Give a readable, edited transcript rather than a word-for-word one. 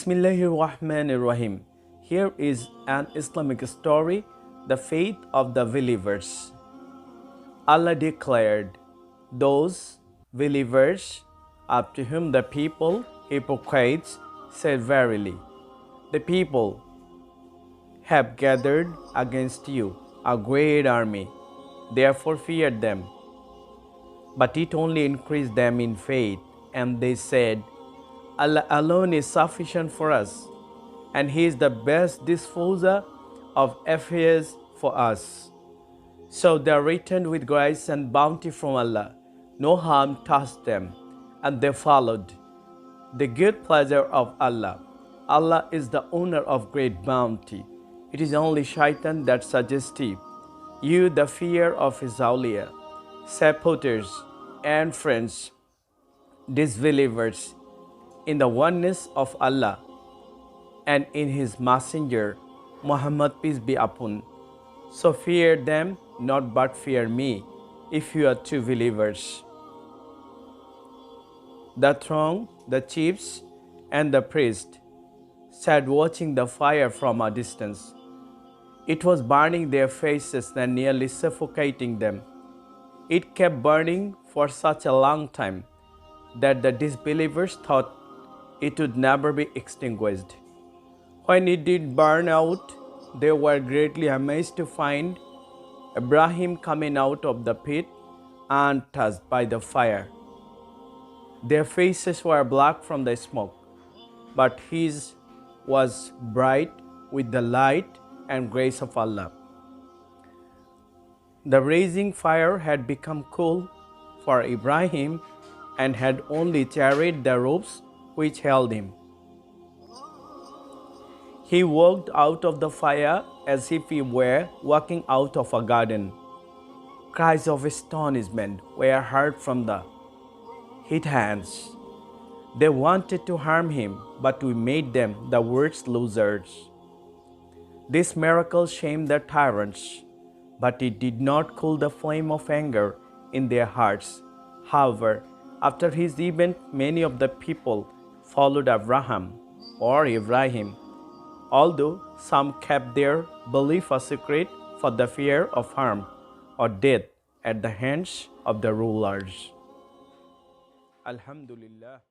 Bismillahirrahmanirrahim. Here is an Islamic story, the faith of the believers. Allah declared, those believers up to whom the people, hypocrites, said verily, the people have gathered against you a great army, therefore fear them. But it only increased them in faith, and they said, Allah alone is sufficient for us, and He is the best disposer of affairs for us. So they returned with grace and bounty from Allah. No harm touched them, and they followed the good pleasure of Allah. Allah is the owner of great bounty. It is only shaitan that suggests you the fear of his awliya, supporters, and friends, disbelievers in the oneness of Allah and in His Messenger, Muhammad, peace be upon. So fear them not, but fear me, if you are true believers. The throng, the chiefs, and the priest sat watching the fire from a distance. It was burning their faces and nearly suffocating them. It kept burning for such a long time that the disbelievers thought it would never be extinguished. When it did burn out, they were greatly amazed to find Ibrahim coming out of the pit untouched by the fire. Their faces were black from the smoke, but his was bright with the light and grace of Allah. The raging fire had become cool for Ibrahim and had only charried the ropes which held him. He walked out of the fire as if he were walking out of a garden. Cries of astonishment were heard from the hit hands. They wanted to harm him, but we made them the worst losers. This miracle shamed the tyrants, but it did not cool the flame of anger in their hearts. However, after his event, many of the people followed Ibrahim, although some kept their belief a secret for the fear of harm or death at the hands of the rulers. Alhamdulillah.